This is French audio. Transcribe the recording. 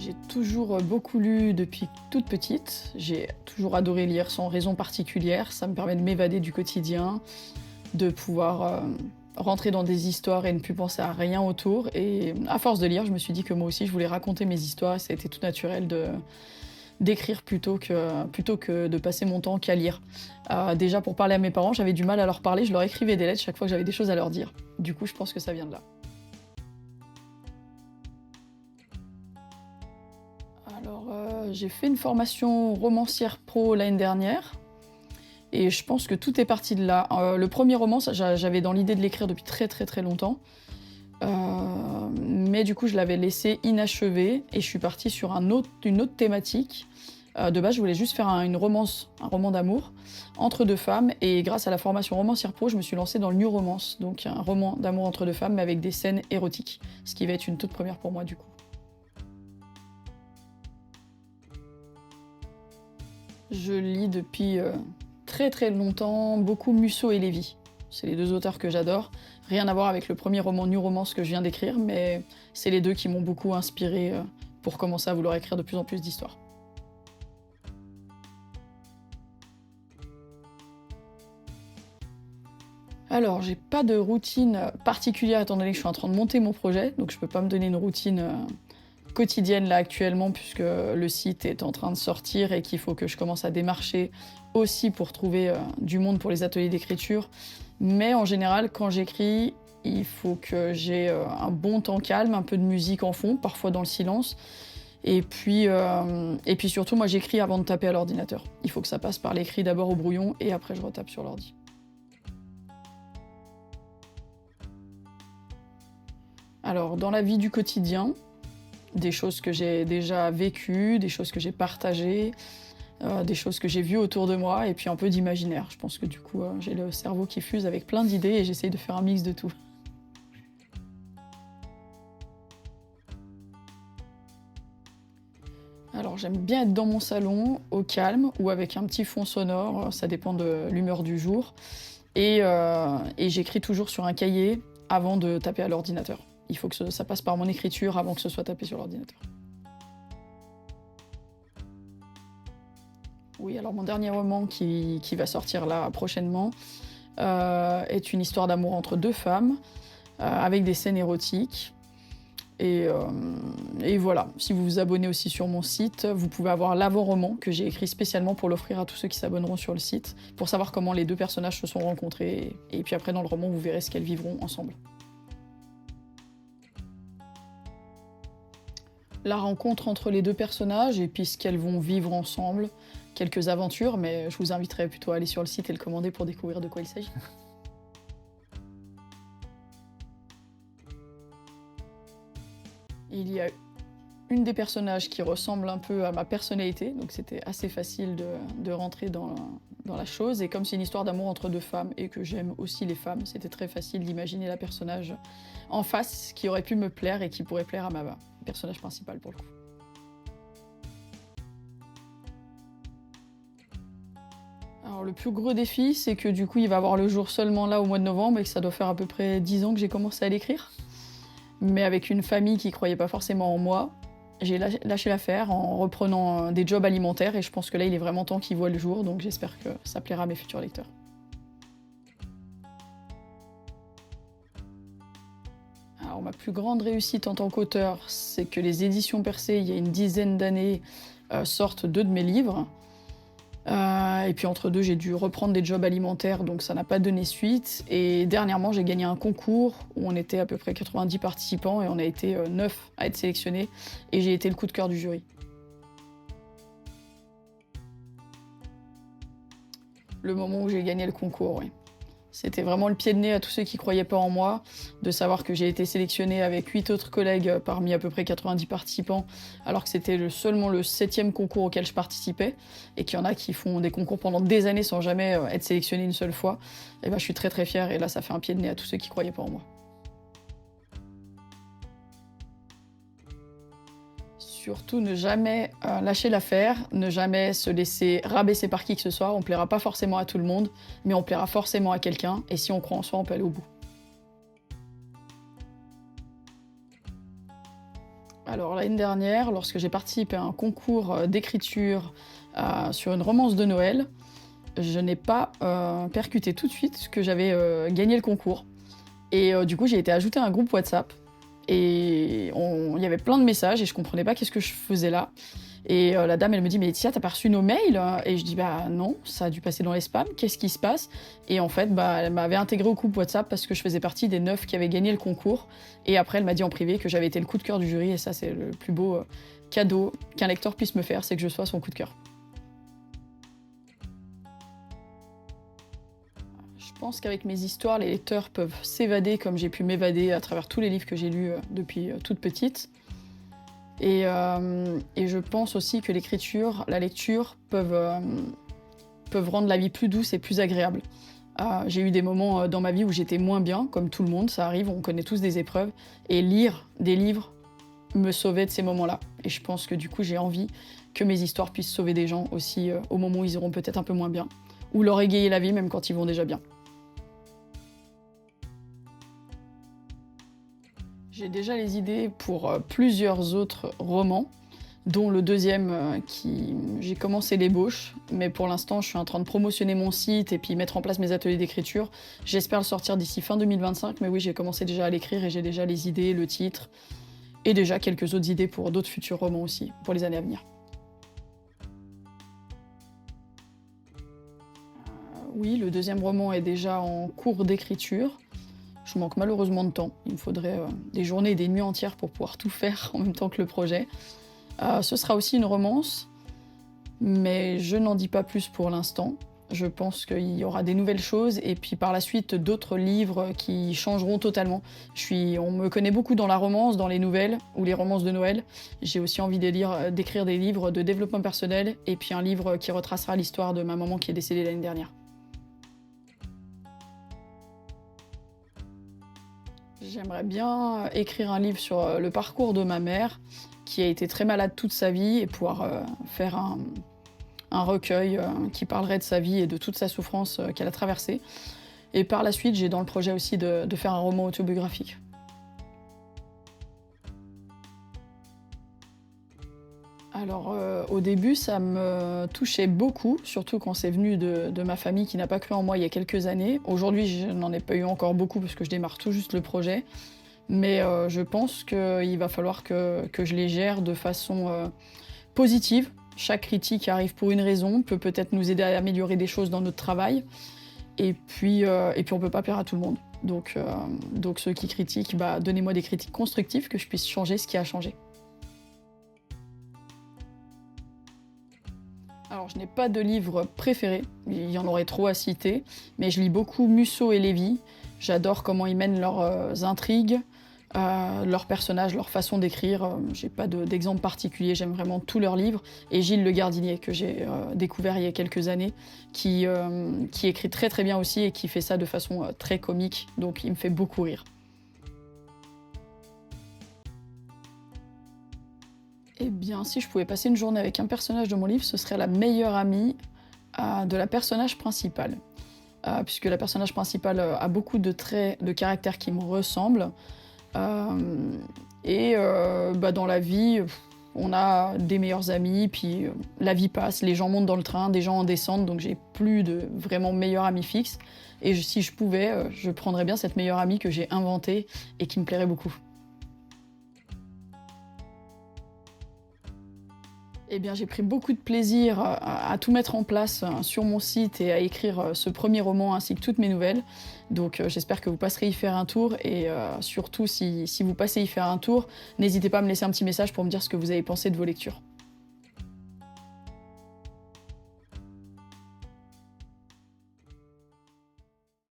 J'ai toujours beaucoup lu depuis toute petite. J'ai toujours adoré lire sans raison particulière. Ça me permet de m'évader du quotidien, de pouvoir rentrer dans des histoires et ne plus penser à rien autour. Et à force de lire, je me suis dit que moi aussi, je voulais raconter mes histoires. Ça a été tout naturel d'écrire plutôt que de passer mon temps qu'à lire. Déjà, pour parler à mes parents, j'avais du mal à leur parler. Je leur écrivais des lettres chaque fois que j'avais des choses à leur dire. Du coup, je pense que ça vient de là. Alors, j'ai fait une formation romancière pro l'année dernière et je pense que tout est parti de là. Le premier roman, j'avais dans l'idée de l'écrire depuis très très très longtemps, mais du coup je l'avais laissé inachevé et je suis partie sur une autre thématique. De base, je voulais juste faire un roman d'amour entre deux femmes et grâce à la formation romancière pro, je me suis lancée dans le New Romance, donc un roman d'amour entre deux femmes mais avec des scènes érotiques, ce qui va être une toute première pour moi du coup. Je lis depuis très très longtemps beaucoup Musso et Lévy. C'est les deux auteurs que j'adore. Rien à voir avec le premier roman New Romance que je viens d'écrire, mais c'est les deux qui m'ont beaucoup inspirée pour commencer à vouloir écrire de plus en plus d'histoires. Alors, j'ai pas de routine particulière étant donné que je suis en train de monter mon projet, donc je peux pas me donner une routine quotidienne là actuellement puisque le site est en train de sortir et qu'il faut que je commence à démarcher aussi pour trouver du monde pour les ateliers d'écriture. Mais en général, quand j'écris, il faut que j'ai un bon temps calme, un peu de musique en fond, parfois dans le silence. Et puis surtout, moi j'écris avant de taper à l'ordinateur. Il faut que ça passe par l'écrit d'abord au brouillon et après je retape sur l'ordi. Alors, dans la vie du quotidien, des choses que j'ai déjà vécues, des choses que j'ai partagées, des choses que j'ai vues autour de moi, et puis un peu d'imaginaire. Je pense que du coup, j'ai le cerveau qui fuse avec plein d'idées et j'essaye de faire un mix de tout. Alors j'aime bien être dans mon salon, au calme, ou avec un petit fond sonore, ça dépend de l'humeur du jour. Et j'écris toujours sur un cahier avant de taper à l'ordinateur. Il faut que ça passe par mon écriture avant que ce soit tapé sur l'ordinateur. Oui, alors mon dernier roman qui va sortir là prochainement est une histoire d'amour entre deux femmes avec des scènes érotiques. Et, euh, et voilà, si vous vous abonnez aussi sur mon site, vous pouvez avoir l'avant-roman que j'ai écrit spécialement pour l'offrir à tous ceux qui s'abonneront sur le site, pour savoir comment les deux personnages se sont rencontrés. Et puis après, dans le roman, vous verrez ce qu'elles vivront ensemble. La rencontre entre les deux personnages et puis ce qu'elles vont vivre ensemble, quelques aventures, mais je vous inviterai plutôt à aller sur le site et le commander pour découvrir de quoi il s'agit. Il y a une des personnages qui ressemble un peu à ma personnalité, donc c'était assez facile de rentrer dans la chose. Et comme c'est une histoire d'amour entre deux femmes et que j'aime aussi les femmes, c'était très facile d'imaginer la personnage en face qui aurait pu me plaire et qui pourrait plaire à ma personnage principal pour le coup. Alors le plus gros défi, c'est que du coup il va avoir le jour seulement là au mois de novembre et que ça doit faire à peu près 10 ans que j'ai commencé à l'écrire. Mais avec une famille qui croyait pas forcément en moi, j'ai lâché l'affaire en reprenant des jobs alimentaires et je pense que là il est vraiment temps qu'il voit le jour, donc j'espère que ça plaira à mes futurs lecteurs. Alors ma plus grande réussite en tant qu'auteur, c'est que les éditions Percé, il y a une dizaine d'années, sortent deux de mes livres. Et puis entre deux, j'ai dû reprendre des jobs alimentaires, donc ça n'a pas donné suite. Et dernièrement, j'ai gagné un concours où on était à peu près 90 participants et on a été 9 à être sélectionnés. Et j'ai été le coup de cœur du jury. Le moment où j'ai gagné le concours, oui. C'était vraiment le pied de nez à tous ceux qui croyaient pas en moi, de savoir que j'ai été sélectionnée avec 8 autres collègues parmi à peu près 90 participants, alors que c'était seulement le 7e concours auquel je participais, et qu'il y en a qui font des concours pendant des années sans jamais être sélectionnés une seule fois. Et ben, je suis très très fière, et là ça fait un pied de nez à tous ceux qui croyaient pas en moi. Surtout ne jamais lâcher l'affaire, ne jamais se laisser rabaisser par qui que ce soit. On plaira pas forcément à tout le monde, mais on plaira forcément à quelqu'un. Et si on croit en soi, on peut aller au bout. Alors l'année dernière, lorsque j'ai participé à un concours d'écriture sur une romance de Noël, je n'ai pas percuté tout de suite que j'avais gagné le concours. Et du coup, j'ai été ajoutée à un groupe WhatsApp. Et il y avait plein de messages et je comprenais pas qu'est-ce que je faisais là. Et la dame, elle me dit, mais Laetitia, t'as pas reçu nos mails? Et je dis, bah non, ça a dû passer dans les spams, qu'est-ce qui se passe? Et en fait, bah, elle m'avait intégrée au groupe WhatsApp parce que je faisais partie des 9 qui avaient gagné le concours. Et après, elle m'a dit en privé que j'avais été le coup de cœur du jury, et ça, c'est le plus beau cadeau qu'un lecteur puisse me faire, c'est que je sois son coup de cœur. Je pense qu'avec mes histoires, les lecteurs peuvent s'évader comme j'ai pu m'évader à travers tous les livres que j'ai lus depuis toute petite. Et je pense aussi que l'écriture, la lecture peuvent rendre la vie plus douce et plus agréable. J'ai eu des moments dans ma vie où j'étais moins bien, comme tout le monde, ça arrive, on connaît tous des épreuves. Et lire des livres me sauvait de ces moments-là. Et je pense que du coup, j'ai envie que mes histoires puissent sauver des gens aussi au moment où ils iront peut-être un peu moins bien. Ou leur égayer la vie même quand ils vont déjà bien. J'ai déjà les idées pour plusieurs autres romans, dont le deuxième qui j'ai commencé l'ébauche, mais pour l'instant je suis en train de promotionner mon site et puis mettre en place mes ateliers d'écriture. J'espère le sortir d'ici fin 2025, mais oui, j'ai commencé déjà à l'écrire et j'ai déjà les idées, le titre, et déjà quelques autres idées pour d'autres futurs romans aussi, pour les années à venir. Oui, le deuxième roman est déjà en cours d'écriture. Je manque malheureusement de temps. Il me faudrait des journées et des nuits entières pour pouvoir tout faire en même temps que le projet. Ce sera aussi une romance, mais je n'en dis pas plus pour l'instant. Je pense qu'il y aura des nouvelles choses et puis par la suite d'autres livres qui changeront totalement. On me connaît beaucoup dans la romance, dans les nouvelles ou les romances de Noël. J'ai aussi envie d'écrire des livres de développement personnel et puis un livre qui retracera l'histoire de ma maman qui est décédée l'année dernière. J'aimerais bien écrire un livre sur le parcours de ma mère, qui a été très malade toute sa vie, et pouvoir faire un recueil qui parlerait de sa vie et de toute sa souffrance qu'elle a traversée. Et par la suite, j'ai dans le projet aussi de faire un roman autobiographique. Alors au début, ça me touchait beaucoup, surtout quand c'est venu de ma famille qui n'a pas cru en moi il y a quelques années. Aujourd'hui, je n'en ai pas eu encore beaucoup parce que je démarre tout juste le projet. Mais je pense qu'il va falloir que je les gère de façon positive. Chaque critique arrive pour une raison, peut peut-être nous aider à améliorer des choses dans notre travail. Et puis on peut pas plaire à tout le monde. Donc ceux qui critiquent, bah, donnez-moi des critiques constructives, que je puisse changer ce qui a changé. Alors, je n'ai pas de livre préféré, il y en aurait trop à citer, mais je lis beaucoup Musso et Lévy. J'adore comment ils mènent leurs intrigues, leurs personnages, leur façon d'écrire. J'ai pas d'exemple particulier, j'aime vraiment tous leurs livres. Et Gilles Le Gardinier, que j'ai découvert il y a quelques années, qui écrit très très bien aussi et qui fait ça de façon très comique, donc il me fait beaucoup rire. Eh bien, si je pouvais passer une journée avec un personnage de mon livre, ce serait la meilleure amie de la personnage principale. Puisque la personnage principale a beaucoup de traits de caractère qui me ressemblent. Bah, dans la vie, on a des meilleurs amis, puis la vie passe, les gens montent dans le train, des gens en descendent, donc j'ai plus de vraiment meilleur ami fixe. Et si je pouvais, je prendrais bien cette meilleure amie que j'ai inventée et qui me plairait beaucoup. Eh bien, j'ai pris beaucoup de plaisir à tout mettre en place sur mon site et à écrire ce premier roman ainsi que toutes mes nouvelles. Donc j'espère que vous passerez y faire un tour et surtout si vous passez y faire un tour, n'hésitez pas à me laisser un petit message pour me dire ce que vous avez pensé de vos lectures.